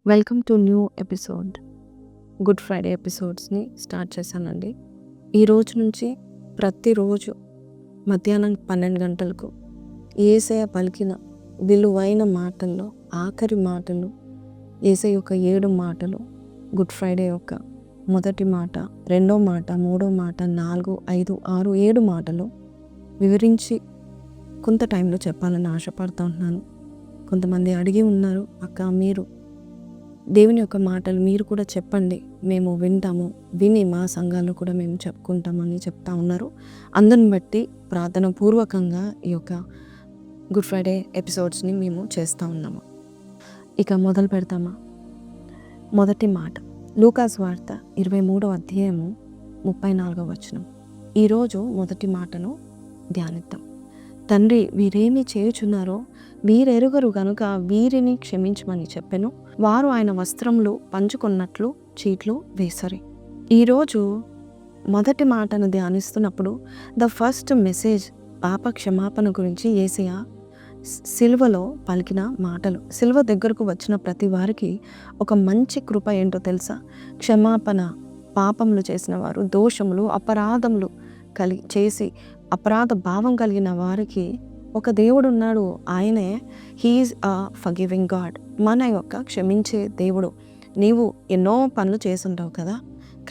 Welcome to new episode. Good Friday ఎపిసోడ్స్ని start చేశానండి. ఈ రోజు నుంచి ప్రతిరోజు మధ్యాహ్నం 12 గంటలకు యేసయ్య పలికిన విలువైన మాటల్లో ఆఖరి మాటలు, యేసయ్య యొక్క 7 మాటలు, గుడ్ ఫ్రైడే యొక్క మొదటి మాట, రెండో మాట, మూడో మాట, 4, 5, 6, 7 మాటలు వివరించి కొంత టైంలో చెప్పాలని ఆశపడుతూ ఉంటున్నాను. కొంతమంది అడిగి ఉన్నారు, అక్క మీరు దేవుని యొక్క మాటలు మీరు కూడా చెప్పండి, మేము వింటాము, విని మా సంఘాల్లో కూడా మేము చెప్పుకుంటామని చెప్తా ఉన్నారు. అందుని బట్టి ప్రార్థన పూర్వకంగా ఈ యొక్క గుడ్ ఫ్రైడే ఎపిసోడ్స్ని మేము చేస్తూ ఉన్నాము. ఇక మొదలు పెడతామా? మొదటి మాట లూకా సువార్త 23వ అధ్యాయము 34వ వచనం. ఈరోజు మొదటి మాటను ధ్యానిద్దాం. తండ్రి వీరేమి చేయుచున్నారో వీరెరుగరు గనుక వీరిని క్షమించమని చెప్పెను. వారు ఆయన వస్త్రములు పంచుకున్నట్లు చీట్లు వేసరి. ఈరోజు మొదటి మాటను ధ్యానిస్తున్నప్పుడు ద ఫస్ట్ మెసేజ్ పాప క్షమాపణ గురించి యేసయ్య సిలువలో పలికిన మాటలు. సిలువ దగ్గరకు వచ్చిన ప్రతి వారికి ఒక మంచి కృప ఏంటో తెలుసా? క్షమాపణ. పాపములు చేసిన వారు, దోషములు, అపరాధములు చేసి అపరాధ భావం కలిగిన వారికి ఒక దేవుడు ఉన్నాడు. ఆయనే హీఈస్ అ ఫర్గివింగ్ గాడ్, మన యొక్క క్షమించే దేవుడు. నీవు ఎన్నో పనులు చేసుంటావు కదా,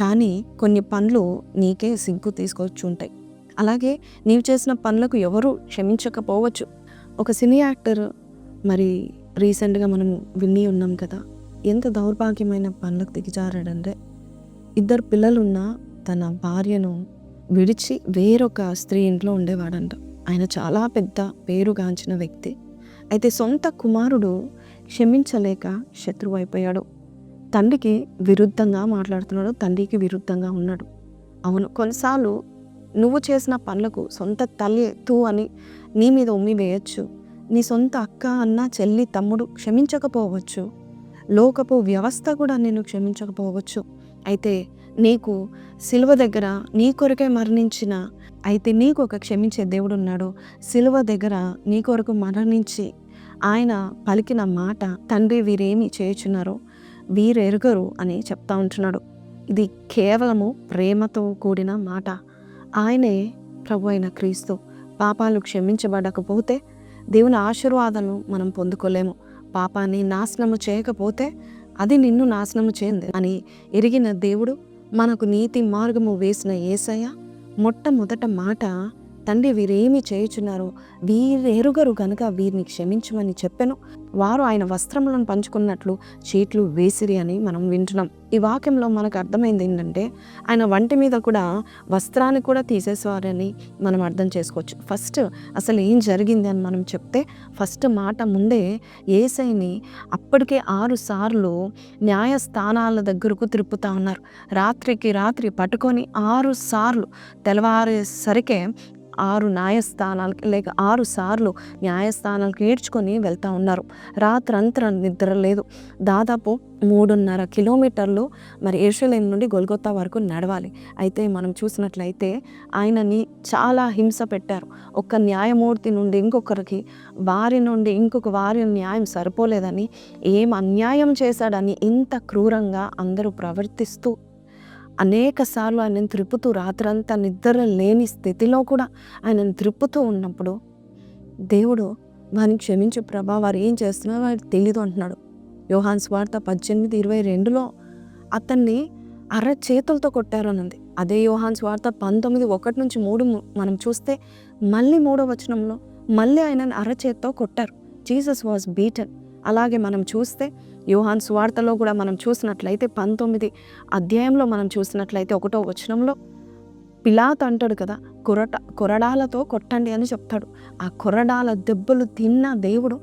కానీ కొన్ని పనులు నీకే సిగ్గు తీసుకొచ్చి ఉంటాయి. అలాగే నీవు చేసిన పనులకు ఎవరు క్షమించకపోవచ్చు. ఒక సినీ యాక్టర్ మరి రీసెంట్గా మనం విని ఉన్నాం కదా, ఎంత దౌర్భాగ్యమైన పనులకు దిగజారాడంటే 2 పిల్లలున్న తన భార్యను విడిచి వేరొక స్త్రీ ఇంట్లో ఉండేవాడంట. ఆయన చాలా పెద్ద పేరుగాంచిన వ్యక్తి. అయితే సొంత కుమారుడు క్షమించలేక శత్రువు అయిపోయాడు. తండ్రికి విరుద్ధంగా మాట్లాడుతున్నాడు, తండ్రికి విరుద్ధంగా ఉన్నాడు. అవును, కొన్నిసార్లు నువ్వు చేసిన పనులకు సొంత తల్లి తూ అని నీ మీద ఉమ్మి వేయచ్చు. నీ సొంత అక్క, అన్న, చెల్లి, తమ్ముడు క్షమించకపోవచ్చు. లోకపు వ్యవస్థ కూడా నిన్ను క్షమించకపోవచ్చు. అయితే నీకు సిలువ దగ్గర నీ కొరకే మరణించిన, అయితే నీకు ఒక క్షమించే దేవుడు ఉన్నాడు. సిలువ దగ్గర నీ కొరకు మరణించి ఆయన పలికిన మాట, తండ్రి వీరేమి చేయుచున్నారో వీరెరుగరు అని చెప్తా ఉంటున్నాడు. ఇది కేవలము ప్రేమతో కూడిన మాట. ఆయనే ప్రభు అయిన క్రీస్తు. పాపాలు క్షమించబడకపోతే దేవుని ఆశీర్వాదాలను మనం పొందుకోలేము. పాపాన్ని నాశనము చేయకపోతే అది నిన్ను నాశనము చేయండి అని ఎరిగిన దేవుడు, మనకు నీతి మార్గము వేసిన యేసయ్య మొట్టమొదట మాట, తండ్రి వీరేమి చేయుచున్నారో వీరెరుగరు గనుక వీరిని క్షమించమని చెప్పెను. వారు ఆయన వస్త్రములను పంచుకున్నట్లు చీట్లు వేసిరి అని మనం వింటున్నాం. ఈ వాక్యంలో మనకు అర్థమైంది ఏంటంటే, ఆయన వంటి మీద కూడా వస్త్రాన్ని కూడా తీసేసేవారని మనం అర్థం చేసుకోవచ్చు. ఫస్ట్ అసలు ఏం జరిగింది అని మనం చెప్తే, ఫస్ట్ మాట ముందే యేసయ్యని అప్పటికే 6 సార్లు న్యాయస్థానాల దగ్గరకు తిరుపుతా ఉన్నారు. రాత్రికి రాత్రి పట్టుకొని 6 సార్లు తెల్లవారేసరికే 6 న్యాయస్థానాలకి లేక 6 సార్లు న్యాయస్థానాలకు ఈడ్చుకొని వెళ్తూ ఉన్నారు. రాత్రంతా నిద్ర లేదు. దాదాపు 3.5 కిలోమీటర్లు మరి యెరూషలేము నుండి గొల్గొతా వరకు నడవాలి. అయితే మనం చూసినట్లయితే ఆయనని చాలా హింస పెట్టారు. ఒక న్యాయమూర్తి నుండి ఇంకొకరికి, వారి నుండి ఇంకొక వారి న్యాయం సరిపోలేదని, ఏం అన్యాయం చేశాడని ఇంత క్రూరంగా అందరూ ప్రవర్తిస్తూ అనేక సార్లు ఆయనను త్రిప్పుతూ, రాత్రంతా నిద్ర లేని స్థితిలో కూడా ఆయనను త్రిప్పుతూ ఉన్నప్పుడు దేవుడు వారిని క్షమించు ప్రభా, వారు ఏం చేస్తున్నారో వారికి తెలీదు అంటున్నాడు. యోహాను సువార్త 18:22లో అతన్ని అరచేతులతో కొట్టారు అని ఉంది. అదే యోహాను సువార్త 19:1-3 మనం చూస్తే మళ్ళీ 3వ వచనంలో మళ్ళీ ఆయనను అరచేత్తో కొట్టారు. Jesus was beaten. అలాగే మనం చూస్తే యోహాను సువార్తలో కూడా మనం చూసినట్లయితే 19వ అధ్యాయంలో మనం చూసినట్లయితే 1వ వచనంలో పిలాతు అంటాడు కదా, కొరడాలతో కొట్టండి అని చెప్తాడు. ఆ కొరడాల దెబ్బలు తిన్న దేవుడు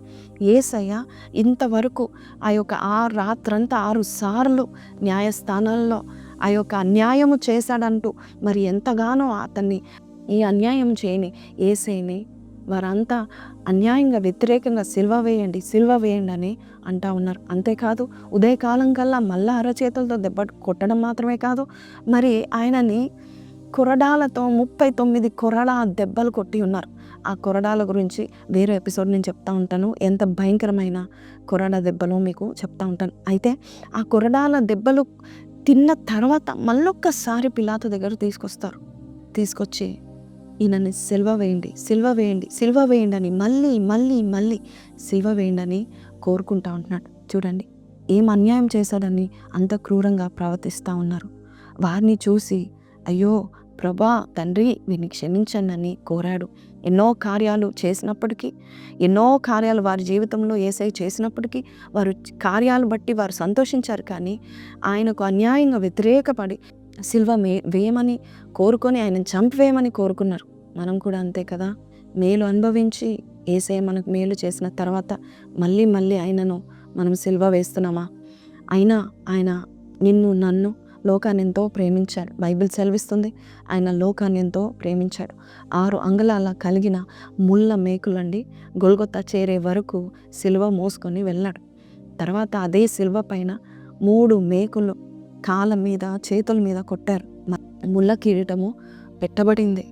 యేసయ్య ఇంతవరకు ఆ యొక్క రాత్రంతా 6 సార్లు న్యాయస్థానాల్లో ఆ యొక్క అన్యాయము చేశాడంటూ మరి ఎంతగానో అతన్ని ఈ అన్యాయం చేయని యేసయ్యని వారంతా అన్యాయంగా వ్యతిరేకంగా సిలువ వేయండి అని అంటా ఉన్నారు. అంతేకాదు ఉదయకాలం కల్లా మళ్ళా అరచేతులతో దెబ్బ కొట్టడం మాత్రమే కాదు, మరి ఆయనని కొరడాలతో 39 కొరడా దెబ్బలు కొట్టి ఉన్నారు. ఆ కొరడాల గురించి వేరే ఎపిసోడ్ నేను చెప్తా ఉంటాను. ఎంత భయంకరమైన కొరడా దెబ్బలో మీకు చెప్తా ఉంటాను. అయితే ఆ కొరడాల దెబ్బలు తిన్న తర్వాత మళ్ళొక్కసారి పిలాతు దగ్గర తీసుకొస్తారు. తీసుకొచ్చి ఈయనని సిలువ వేయండి, సిలువ వేయండి, సిలువ వేయండి అని మళ్ళీ మళ్ళీ మళ్ళీ సిలువ వేయండి అని కోరుకుంటా ఉంటున్నాడు. చూడండి ఏం అన్యాయం చేశాడని అంత క్రూరంగా ప్రవర్తిస్తూ ఉన్నారు. వారిని చూసి అయ్యో ప్రభా తండ్రి వీరిని క్షమించండి అని కోరాడు. ఎన్నో కార్యాలు చేసినప్పటికీ, ఎన్నో కార్యాలు వారి జీవితంలో యేసయ్య చేసినప్పటికీ వారు కార్యాలు బట్టి వారు సంతోషించారు. కానీ ఆయనకు అన్యాయంగా వ్యతిరేకపడి సిలువ వేయమని కోరుకొని ఆయనను చంపివేయమని కోరుకున్నారు. మనం కూడా అంతే కదా, మేలు అనుభవించి యేసయ్య మనకు మేలు చేసిన తర్వాత మళ్ళీ మళ్ళీ ఆయనను మనం సిలువ వేస్తున్నామా? అయినా ఆయన నిన్ను నన్ను లోకాన్ని ఎంతో ప్రేమించాడు. బైబిల్ సెలవిస్తుంది ఆయన లోకాన్ని ఎంతో ప్రేమించాడు. 6 అంగుళాల కలిగిన ముళ్ళ మేకులండి గొల్గొతా చేరే వరకు సిలువ మోసుకొని వెళ్ళాడు. తర్వాత అదే సిలువ పైన 3 మేకులు కాళ్ళ మీద చేతుల మీద కొట్టారు. ముళ్ళ కిరీటము పెట్టబడింది.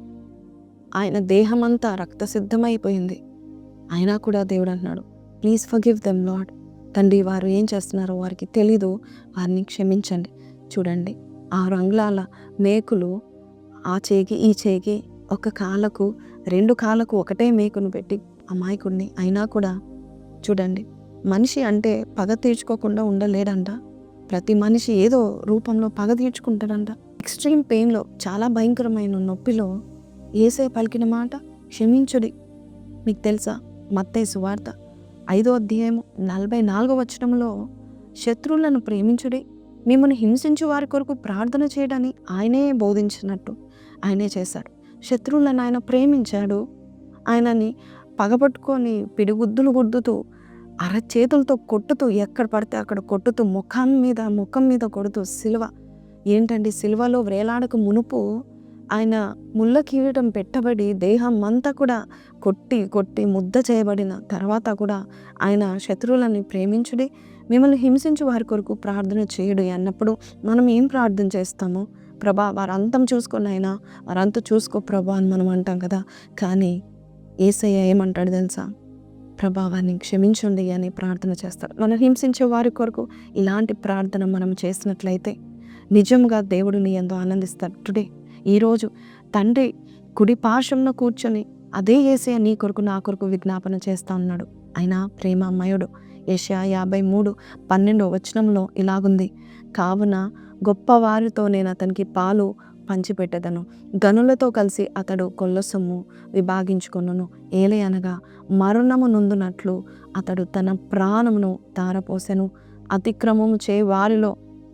ఆయన దేహమంతా రక్తసిద్ధమైపోయింది. అయినా కూడా దేవుడు అంటున్నాడు, ప్లీజ్ ఫర్గివ్ దెమ్ లార్డ్. తండ్రి వారు ఏం చేస్తున్నారో వారికి తెలీదు, వారిని క్షమించండి. చూడండి 6 అంగుళాల మేకులు ఆ చేకి ఈ చేకి, ఒక కాళ్ళకు 2 కాళ్ళకు ఒకటే మేకును పెట్టి అమాయకుడిని. అయినా కూడా చూడండి మనిషి అంటే పగ తీర్చుకోకుండా ఉండలేడంట. ప్రతి మనిషి ఏదో రూపంలో పగ తీర్చుకుంటాడంట. ఎక్స్ట్రీమ్ పెయిన్లో, చాలా భయంకరమైన నొప్పిలో యేసయ్య పలికిన మాట క్షమించుడి. మీకు తెలుసా మత్తయి సువార్త 5వ అధ్యాయము 44వ వచనంలో శత్రువులను ప్రేమించుడి, మిమ్మల్ని హింసించు వారి కొరకు ప్రార్థన చేయడని ఆయనే బోధించినట్టు ఆయనే చేశాడు. శత్రువులను ఆయన ప్రేమించాడు. ఆయనని పగపట్టుకొని పిడిగుద్దులు గుద్దుతూ అరచేతులతో కొట్టుతూ ఎక్కడ పడితే అక్కడ కొట్టుతూ ముఖం మీద కొడుతూ సిలువ ఏంటండి, సిలువలో వేలాడక మునుపు ఆయన ముళ్ళ కిరీటం పెట్టబడి దేహం అంతా కూడా కొట్టి కొట్టి ముద్ద చేయబడిన తర్వాత కూడా ఆయన శత్రువులని ప్రేమించుడి, మిమ్మల్ని హింసించు వారి కొరకు ప్రార్థన చేయుడు అన్నప్పుడు మనం ఏం ప్రార్థన చేస్తాము? ప్రభా వారు అంతం చూసుకొని అయినా వారంతా చూసుకో ప్రభా అని మనం అంటాం కదా. కానీ యేసయ్య ఏమంటాడు తెలుసా? ప్రభావాన్ని క్షమించండి అని ప్రార్థన చేస్తాడు. మనం హింసించే వారి కొరకు ఇలాంటి ప్రార్థన మనం చేసినట్లయితే నిజంగా దేవుడు నీ యందు ఆనందిస్తాడు. టుడే ఈరోజు తండ్రి కుడి పార్శ్వంలో కూర్చొని అదే యేసయ్య నీ కొరకు నా కొరకు విజ్ఞాపన చేస్తా ఉన్నాడు. ఆయన ప్రేమమయుడు. యెషయా 53:12 వచనంలో ఇలాగుంది, కావున గొప్పవారితో నేను అతనికి పాలు పంచిపెట్టెదను, గనులతో కలిసి అతడు కొల్ల సొమ్ము విభాగించుకొనును. ఏలయనగా మరణము నొందునట్లు అతడు తన ప్రాణమును ధారపోసెను, అతిక్రమము చే వారిలో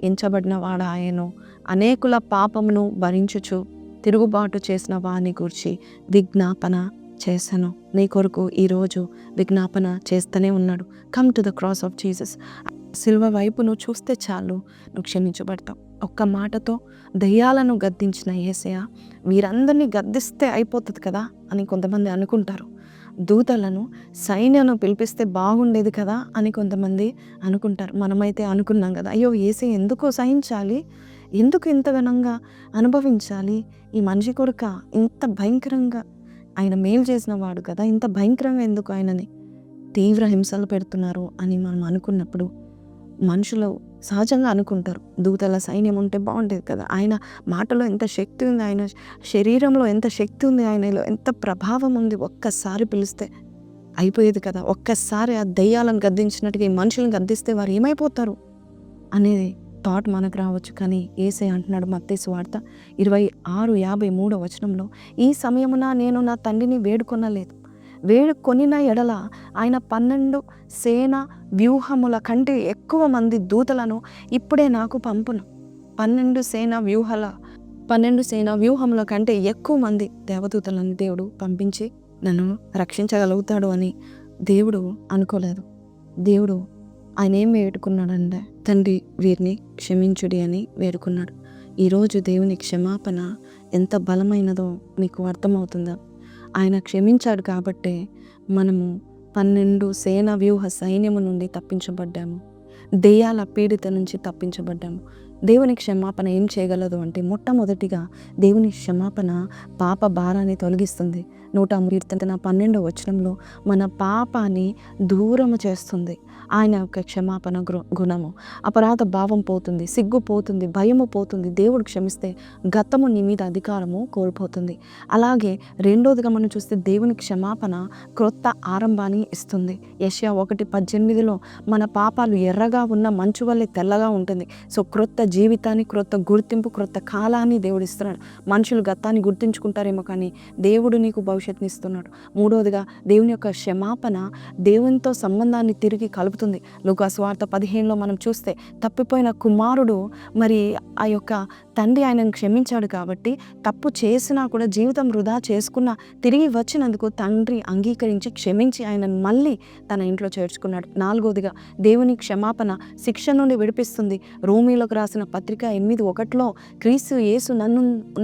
ఎంచబడిన వాడాయను, అనేకుల పాపమును భరించుచు తిరుగుబాటు చేసిన వారిని గూర్చి విజ్ఞాపన చేశాను. నీ కొరకు ఈరోజు విజ్ఞాపన చేస్తూనే ఉన్నాడు. Come to the cross of Jesus. సిల్వ వైపు నువ్వు చూస్తే చాలు, నువ్వు క్షమించబడతావు. ఒక్క మాటతో దయ్యాలను గద్దించిన యేసయ్య వీరందరినీ గద్దిస్తే అయిపోతుంది కదా అని కొంతమంది అనుకుంటారు. దూతలను సైన్యను పిలిపిస్తే బాగుండేది కదా అని కొంతమంది అనుకుంటారు. మనమైతే అనుకున్నాం కదా, అయ్యో యేసయ్య ఎందుకో సహించాలి, ఎందుకు ఇంత ఘనంగా అనుభవించాలి, ఈ మనిషి కొడుక ఇంత భయంకరంగా, ఆయన మేలు చేసిన వాడు కదా, ఇంత భయంకరంగా ఎందుకు ఆయనని తీవ్ర హింసలు పెడుతున్నారు అని మనం అనుకున్నప్పుడు మనుషులు సహజంగా అనుకుంటారు, దూతల సైన్యం ఉంటే బాగుండేది కదా, ఆయన మాటలో ఎంత శక్తి ఉంది, ఆయన శరీరంలో ఎంత శక్తి ఉంది, ఆయనలో ఎంత ప్రభావం ఉంది, ఒక్కసారి పిలిస్తే అయిపోయేది కదా, ఒక్కసారి ఆ దయ్యాలను గద్దించినట్టుగా ఈ మనుషులను గద్దిస్తే వారు ఏమైపోతారు అనేది థాట్ మనకు రావచ్చు. కానీ యేసయ్య అంటున్నాడు మత్తయి సువార్త 26:53 వచనంలో, ఈ సమయమున నేను నా తండ్రిని వేడుకొనలేదు, వేడుకొనిన ఎడల ఆయన 12 సేన వ్యూహముల కంటే ఎక్కువ మంది దూతలను ఇప్పుడే నాకు పంపును. 12 సేన వ్యూహముల కంటే ఎక్కువ మంది దేవదూతలను దేవుడు పంపించి నన్ను రక్షించగలుగుతాడు అని దేవుడు అనుకోలేదు. దేవుడు ఆయన ఏం వేడుకున్నాడంటే, తండ్రి వీరిని క్షమించుడి అని వేడుకున్నాడు. ఈరోజు దేవుని క్షమాపణ ఎంత బలమైనదో మీకు అర్థమవుతుందా? ఆయన క్షమించాడు కాబట్టే మనము 12 సేన వ్యూహ సైన్యము నుండి తప్పించబడ్డాము, దెయ్యాల పీడిత నుంచి తప్పించబడ్డాము. దేవుని క్షమాపణ ఏం చేయగలదు అంటే మొట్టమొదటిగా దేవుని క్షమాపణ పాప భారాన్ని తొలగిస్తుంది. 112 వచనంలో మన పాపాన్ని దూరము చేస్తుంది ఆయన యొక్క క్షమాపణ గుణము. అపరాధ భావం పోతుంది, సిగ్గు పోతుంది, భయము పోతుంది. దేవుడు క్షమిస్తే గతము నీ మీద అధికారము కోల్పోతుంది. అలాగే రెండోదిగా మనం చూస్తే దేవుని క్షమాపణ క్రొత్త ఆరంభాన్ని ఇస్తుంది. యెషయా 1:18 మన పాపాలు ఎర్రగా ఉన్న మంచు వల్లే తెల్లగా ఉంటుంది. సో క్రొత్త జీవితాన్ని, క్రొత్త గుర్తింపు, క్రొత్త కాలాన్ని దేవుడు ఇస్తున్నాడు. మనుషులు గతాన్ని గుర్తించుకుంటారేమో కానీ దేవుడు నీకు భవిష్యత్తుని ఇస్తున్నాడు. మూడోదిగా దేవుని యొక్క క్షమాపణ దేవునితో సంబంధాన్ని తిరిగి కలుపుతుంది. లూకా సువార్త 15లో మనం చూస్తే తప్పిపోయిన కుమారుడు మరి ఆ యొక్క తండ్రి ఆయనను క్షమించాడు కాబట్టి తప్పు చేసినా కూడా జీవితం వృధా చేసుకున్న తిరిగి వచ్చినందుకు తండ్రి అంగీకరించి క్షమించి ఆయనను మళ్ళీ తన ఇంట్లో చేర్చుకున్నాడు. నాలుగోదిగా దేవుని క్షమాపణ శిక్ష నుండి విడిపిస్తుంది. రోమీలకు రాసిన పత్రిక 8:1 క్రీస్తు యేసు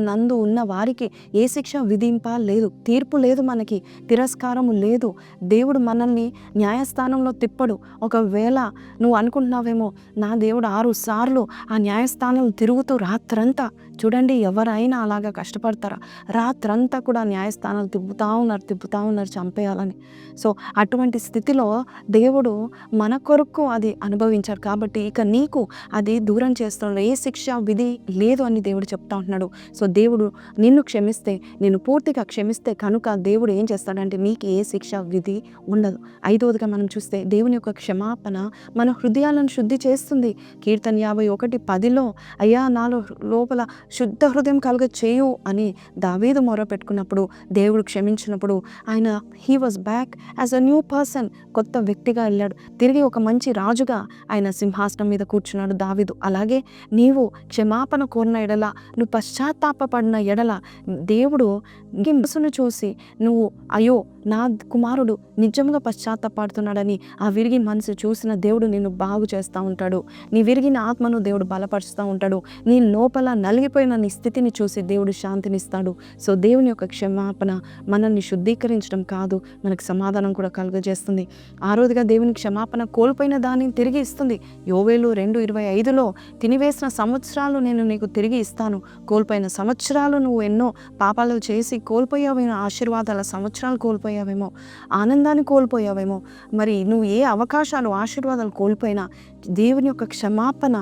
నందు ఉన్న వారికి ఏ శిక్ష విధింప లేదు, తీర్పు లేదు, మనకి తిరస్కారము లేదు. దేవుడు మనల్ని న్యాయస్థానంలో తిప్పడు. ఒకవేళ నువ్వు అనుకుంటున్నావేమో నా దేవుడు 6 సార్లు ఆ న్యాయస్థానంలో తిరుగుతూ రాత్రంతా, చూడండి ఎవరైనా అలాగా కష్టపడతారా? రాత్రంతా కూడా న్యాయస్థానాలు తిప్పుతూ ఉన్నారు చంపేయాలని. సో అటువంటి స్థితిలో దేవుడు మన కొరకు అది అనుభవించాడు కాబట్టి ఇక నీకు అది దూరం చేస్తున్నాడు. ఏ శిక్ష విధి లేదు అని దేవుడు చెప్తా ఉంటున్నాడు. సో దేవుడు నిన్ను క్షమిస్తే, నిన్ను పూర్తిగా క్షమిస్తే కనుక దేవుడు ఏం చేస్తాడంటే నీకు ఏ శిక్ష విధి ఉండదు. ఐదవదిగా మనం చూస్తే దేవుని యొక్క క్షమాపణ మన హృదయాలను శుద్ధి చేస్తుంది. కీర్తన 51:10 అయ్యా నాలో లోపల శుద్ధ హృదయం కలుగ చేయు అని దావీదు మొర పెట్టుకున్నప్పుడు దేవుడు క్షమించినప్పుడు ఆయన he was back as a new person, కొత్త వ్యక్తిగా వెళ్ళాడు. తిరిగి ఒక మంచి రాజుగా ఆయన సింహాసనం మీద కూర్చున్నాడు దావీదు. అలాగే నీవు క్షమాపణ కోరిన ఎడల, నువ్వు పశ్చాత్తాపడిన ఎడల దేవుడు మనసును చూసి నువ్వు అయ్యో నా కుమారుడు నిజంగా పశ్చాత్తాపడుతున్నాడని ఆ విరిగి మనసు చూసిన దేవుడు నిన్ను బాగు చేస్తూ ఉంటాడు. నీ విరిగిన ఆత్మను దేవుడు బలపరుస్తూ ఉంటాడు. నీ లోపల నలిగిపోయిన నీ స్థితిని చూసి దేవుడు శాంతినిస్తాడు. సో దేవుని యొక్క క్షమాపణ మనల్ని శుద్ధీకరించడం కాదు, మనకు సమాధానం కూడా కలుగజేస్తుంది. ఆరోదిగా దేవుని క్షమాపణ కోల్పోయిన దాన్ని తిరిగి ఇస్తుంది. యోవేలు 2:25 తినివేసిన సంవత్సరాలు నేను నీకు తిరిగి ఇస్తాను. కోల్పోయిన సంవత్సరాలు నువ్వు ఎన్నో పాపాలు చేసి కోల్పోయావేమో, ఆశీర్వాదాల సంవత్సరాలు కోల్పోయావేమో, ఆనందాన్ని కోల్పోయావేమో, మరి నువ్వు ఏ అవకాశాలు ఆశీర్వాదాలు కోల్పోయినా దేవుని యొక్క క్షమాపణ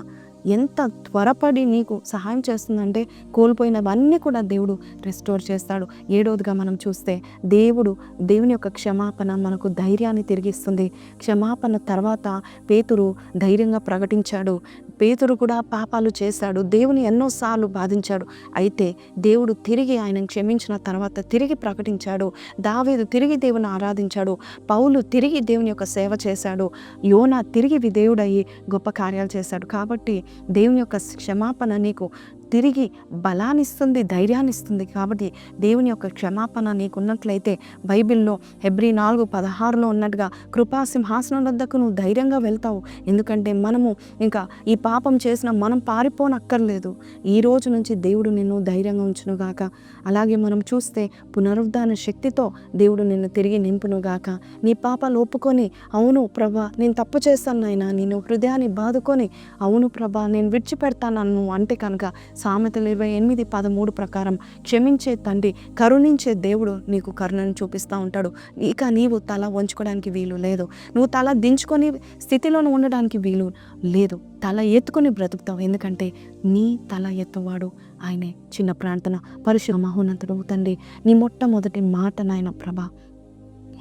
ఎంత త్వరపడి నీకు సహాయం చేస్తుందంటే కోల్పోయినవన్నీ కూడా దేవుడు రెస్టోర్ చేస్తాడు. ఏడవదిగా మనం చూస్తే దేవుని యొక్క క్షమాపణ మనకు ధైర్యాన్ని తిరిగిస్తుంది. క్షమాపణ తర్వాత పేతురు ధైర్యంగా ప్రకటించాడు. పేతురు కూడా పాపాలు చేశాడు, దేవుని ఎన్నోసార్లు బాధించాడు. అయితే దేవుడు తిరిగి ఆయనను క్షమించిన తర్వాత తిరిగి ప్రకటించాడు. దావీదు తిరిగి దేవుని ఆరాధించాడు. పౌలు తిరిగి దేవుని యొక్క సేవ చేశాడు. యోనా తిరిగి విధేయుడయ్యి గొప్ప కార్యాలు చేశాడు. కాబట్టి దేవుని యొక్క క్షమాపణ నీకు తిరిగి బలాన్నిస్తుంది, ధైర్యాన్ని ఇస్తుంది. కాబట్టి దేవుని యొక్క క్షమాపణ నీకున్నట్లయితే బైబిల్లో హెబ్రీ 4:16 ఉన్నట్టుగా కృపా సింహాసనం వద్దకు నువ్వు ధైర్యంగా వెళ్తావు. ఎందుకంటే మనము ఇంకా ఈ పాపం చేసిన మనం పారిపోనక్కర్లేదు. ఈ రోజు నుంచి దేవుడు నిన్ను ధైర్యంగా ఉంచునుగాక. అలాగే మనం చూస్తే పునరుద్ధాన శక్తితో దేవుడు నిన్ను తిరిగి నింపునుగాక. నీ పాపాలు ఒప్పుకొని అవును ప్రభా నేను తప్పు చేస్తాను నాయనా, నేను హృదయాన్ని బాదుకొని అవును ప్రభా నేను విడిచిపెడతాను అంటే కనుక సామెతలు 28:13 ప్రకారం క్షమించే తండ్రి, కరుణించే దేవుడు నీకు కరుణను చూపిస్తూ ఉంటాడు. ఇక నీవు తల వంచుకోవడానికి వీలు లేదు, నువ్వు తల దించుకొని స్థితిలో ఉండడానికి వీలు లేదు. తల ఎత్తుకొని బ్రతుకుతావు. ఎందుకంటే నీ తల ఎత్తువాడు ఆయనే. చిన్న ప్రార్థన. పరిశుద్ధ మహోన్నతుడు తండ్రి, నీ మొట్టమొదటి మాట నాయన ప్రభ,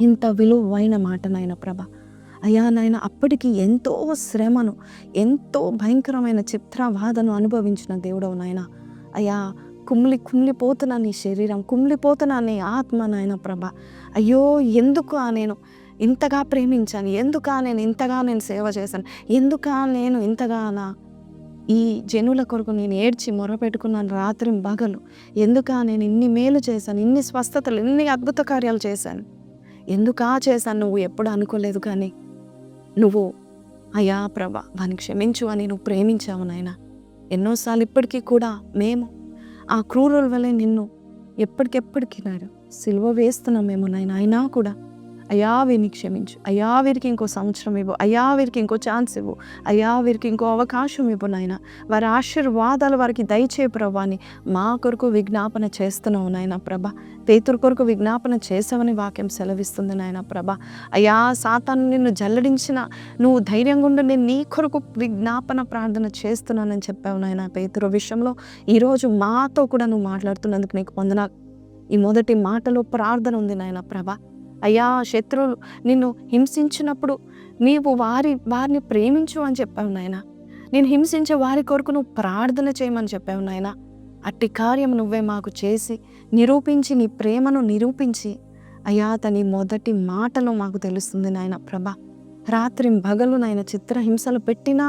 ఇంత విలువైన మాట నాయన ప్రభ, అయ్యా నాయన అప్పటికి ఎంతో శ్రమను, ఎంతో భయంకరమైన చిత్రవాదను అనుభవించిన దేవుడవు నాయన. అయ్యా కుమిలిపోతున్న నీ శరీరం, కుమిలిపోతున్న నీ ఆత్మ నాయన ప్రభ. అయ్యో ఎందుకు నేను ఇంతగా ప్రేమించాను, ఎందుకా నేను ఇంతగా సేవ చేశాను, ఎందుకా నేను ఇంతగానా ఈ జనుల కొరకు నేను ఏడ్చి మొరపెట్టుకున్నాను రాత్రి పగలు, ఎందుకా నేను ఇన్ని మేలు చేశాను, ఇన్ని స్వస్థతలు, ఇన్ని అద్భుత కార్యాలు చేశాను, ఎందుకా చేశాను నువ్వు ఎప్పుడు అనుకోలేదు. కానీ నువ్వు అయ్యా ప్రభా వాని క్షమించు అని నువ్వు ప్రేమించావు నాయన. ఎన్నోసార్లు ఇప్పటికీ కూడా మేము ఆ క్రూరుల వల్లే నిన్ను ఎప్పటికెప్పటికీ నాయన సిలువ వేస్తున్నామేమో నాయన. అయినా కూడా అయ్యా వీరిని క్షమించు, అయ్యా వీరికి ఇంకో సంవత్సరం ఇవ్వు, అయ్యా వీరికి ఇంకో ఛాన్స్ ఇవ్వు, అయ్యా వీరికి ఇంకో అవకాశం ఇవ్వు నాయన. వారి ఆశీర్వాదాలు వారికి దయచేయ ప్రభా అని మా కొరకు విజ్ఞాపన చేస్తున్నావు నాయన ప్రభ. పేతురు కొరకు విజ్ఞాపన చేసావని వాక్యం సెలవిస్తుంది నాయన ప్రభ. అయ్యా సాతాను నిన్ను జల్లడించిన నువ్వు ధైర్యంగా ఉండి నేను నీ కొరకు విజ్ఞాపన ప్రార్థన చేస్తున్నానని చెప్పావు నాయన పేతురు విషయంలో. ఈరోజు మాతో కూడా నువ్వు మాట్లాడుతున్నందుకు నీకు వందనాలు. ఈ మొదటి మాటలో ప్రార్థన ఉంది నాయన ప్రభ. అయ్యా శత్రువులు నిన్ను హింసించినప్పుడు నీవు వారిని ప్రేమించు అని చెప్పావు నాయన. నేను హింసించే వారి కొరకు నువ్వు ప్రార్థన చేయమని చెప్పావు నాయన. అట్టి కార్యం నువ్వే మాకు చేసి నిరూపించి నీ ప్రేమను నిరూపించి అయ్యా తని మొదటి మాటలో మాకు తెలుస్తుంది నాయన ప్రభ. రాత్రి పగలు నాయన చిత్రహింసలు పెట్టినా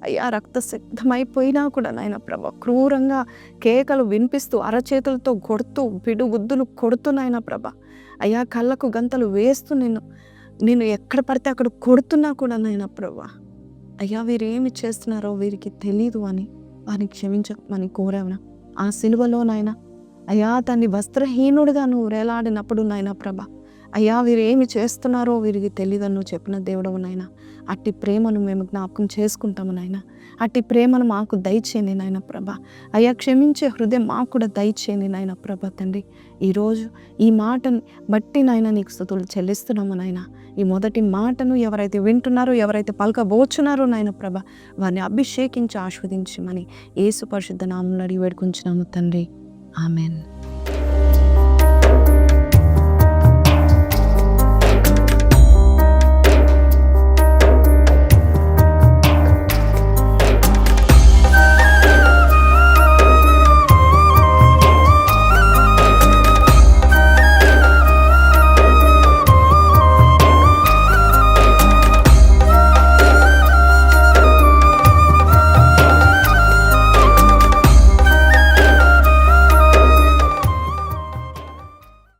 అయ్యా రక్తసిద్ధమైపోయినా కూడా నాయన ప్రభ క్రూరంగా కేకలు వినిపిస్తూ అరచేతులతో కొడుతూ పిడుగుద్దులు కొడుతూ నాయన ప్రభ అయ్యా కళ్ళకు గంతలు వేస్తూ నేను ఎక్కడ పడితే అక్కడ కొడుతున్నా కూడా నాయన ప్రభ అయ్యా వీరేమి చేస్తున్నారో వీరికి తెలీదు అని వారిని క్షమించమని కోరావునా. ఆ సిలువలో నాయన అయ్యా తన్ని వస్త్రహీనుడిగా నువ్వు వేలాడినప్పుడు నాయన ప్రభ అయ్యా వీరేమి చేస్తున్నారో వీరికి తెలియదని నువ్వు చెప్పిన దేవుడవు నాయన. అట్టి ప్రేమను మేము జ్ఞాపకం చేసుకుంటాము నాయన. అట్టి ప్రేమను మాకు దయచేయండి నాయన ప్రభ. అయ్యా క్షమించే హృదయం మాకు కూడా దయచేయండి నాయన ప్రభ తండ్రి. ఈరోజు ఈ మాటను బట్టి నాయన నీకు స్తుతులు చెల్లిస్తున్నాము నాయన. ఈ మొదటి మాటను ఎవరైతే వింటున్నారో ఎవరైతే పలకబోచున్నారో నాయన ప్రభ వారిని అభిషేకించి ఆస్వాదించమని యేసు పరిశుద్ధ నామములో అడిగి వేడుకుంటున్నాము తండ్రి. ఆమెన్.